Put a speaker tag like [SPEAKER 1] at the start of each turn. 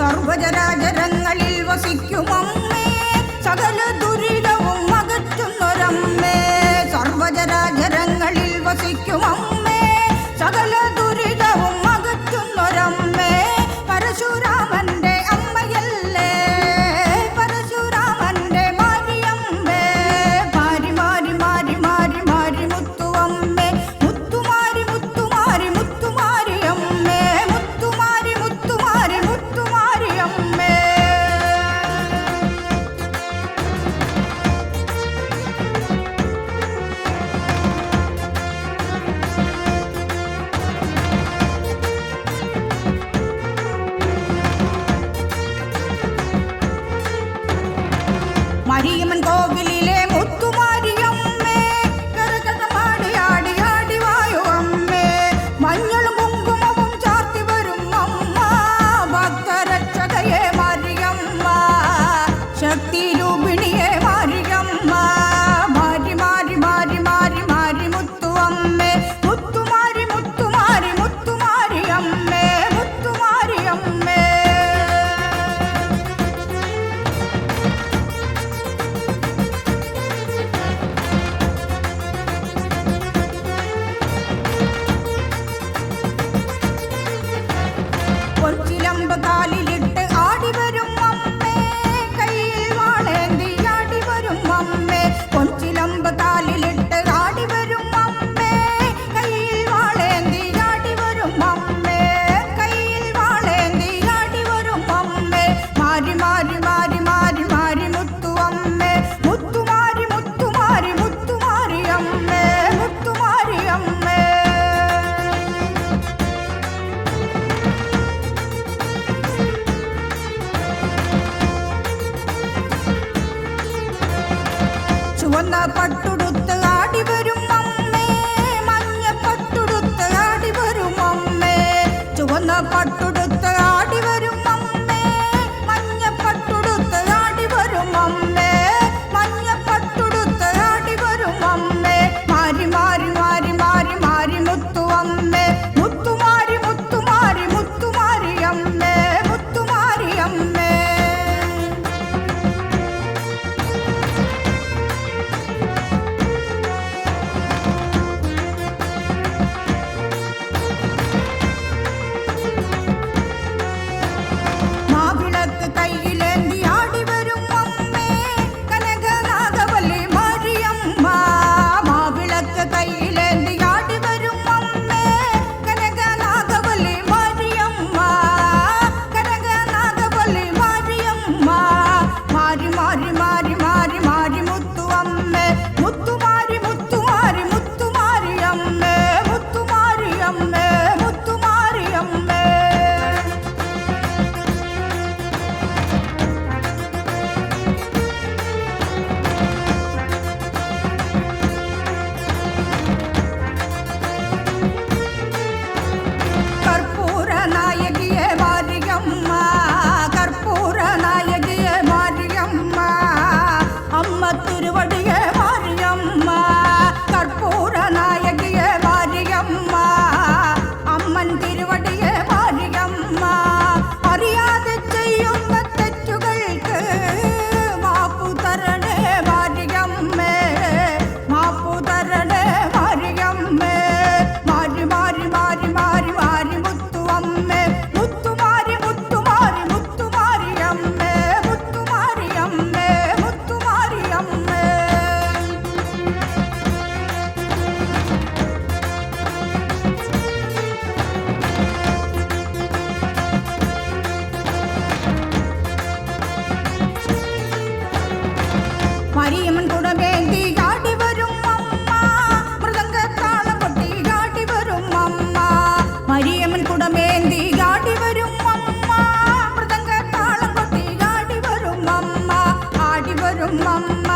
[SPEAKER 1] സർവചരാചരങ്ങളിൽ വസിക്കുമമ്മേ സകല ദുരിതവും അകറ്റുന്നൊരമ്മേ സർവചരാചരങ്ങളിൽ വസിക്കുമമ്മേ സകല ദുരിതവും അകറ്റുന്നൊരമ്മേ പരശുരാമന്റെ അമ്മയല്ലേ പരശുരാമന്റെ മാരിയമ്മേ മാരി മാരി മാരി മാരി മാരി മുത്തുവമ്മേ മുത്തുമാരി മുത്തുമാരി മുത്തുമാരി അമ്മേ മുത്തുമാരി മുത്തുമാരി മുത്തുമാരി അമ്മേ മരിയമ്മൻ കോവിലിലെ മുത്തുമാരിയമ്മേ കരകരമാടി ആടി ആടി വായോ അമ്മേ മഞ്ഞളും കുങ്കുമവും ചാർത്തി വരും അമ്മ ഭക്തരക്ഷകയെ മാരിയമ്മ ശക്തി രൂപിണിയെ മാരിയമ്മ മാരി മാരി മാരി മാരി മാരി മുത്തുവമ്മേ മുത്തുമാരി മുത്തുമാരി മുത്തുമാരി അമ്മേ മുത്തുമാരി അമ്മേ പൊൻചിലമ്പ് കാലിലിട്ട് ആടി വരും അമ്മേ കയ്യിൽ വാളേന്തി ആടി വരും അമ്മേ പൊൻചിലമ്പ് കാലിലിട്ട് ആടി വരും അമ്മേ കയ്യിൽ വാളേന്തി ആടി വരും അമ്മേ കയ്യിൽ വാളേന്തി ആടി വരും അമ്മേ മാരി മാരി മാരി മാരി മാരി മുത്തുവമ്മേ മുത്തുമാരി മുത്തുമാരി മുത്തുമാരി അമ്മേ മുത്തുമാരി അമ്മേ ചുവന്ന പട്ടുടുത്ത് ആടി വരും അമ്മേ മഞ്ഞ പട്ടുടുത്ത് ആടി വരും അമ്മേ ചുവന്ന പട്ടുടുത്ത് ആടി വരും അമ്മേ മഞ്ഞ പട്ടുടുത്ത് ആടി വരും അമ്മേ മഞ്ഞ പട്ടുടുത്ത് ആടി വരും അമ്മേ മാരി മാരി മാരി മാരി മാരി മുത്തുവമ്മേ മുത്തുമാരി മുത്തുമാരി മുത്തുമാരി അമ്മേ മുത്തുമാരി അമ്മേ മാവിളക്ക് കയ്യിലേന്തി ആടി വരും അമ്മേ കനകനാഗവല്ലി മാരിയമ്മ മാവിളക്ക് കയ്യിലേന്തി ആടി വരും അമ്മേ കനകനാഗവല്ലി മാരിയമ്മ കനകനാഗവല്ലി മാരിയമ്മ മാരി മാരി മാരി മാരി മാരി മുത്തുവമ്മേ മുത്തുമാരി മുത്തുമാരി മുത്തുമാരി അമ്മേ മുത്തുമാരി അമ്മേ മുത്തുമാരി അമ്മേ കർപ്പൂര നായകിയെ മാരിയമ്മ കർപ്പൂര നായകിയെ മാരിയമ്മ അമ്മ തിരുവടിയെ മാരിയമ്മ കർപ്പൂര നായകിയെ മാരിയമ്മ അമ്മൻ തിരുവടിയെ മാരിയമ്മ അറിയാതെ ചെയ്യുന്ന തെറ്റുകൾക്ക് മാപ്പു തരണേ മാരിയമ്മേ മാപ്പു തരണേ മാരിയമ്മേ മാരി മാരി മാരി മാരി മാരി മുത്തുവമ്മേ മുത്തുമാരി മുത്തുമാരി മുത്തുമാരി അമ്മേ മുത്തുമാരി അമ്മേ മുത്തുമാരി അമ്മേ മരിയമ്മൻ കുടമേന്തി ആടി വരും അമ്മ മൃദംഗത്താളം കൊട്ടി ആടി വരും അമ്മ മരിയമ്മൻ കുടമേന്തി ആടി വരും അമ്മ മൃദംഗത്താളം കൊട്ടി ആടി വരും അമ്മ ആടി വരും അമ്മ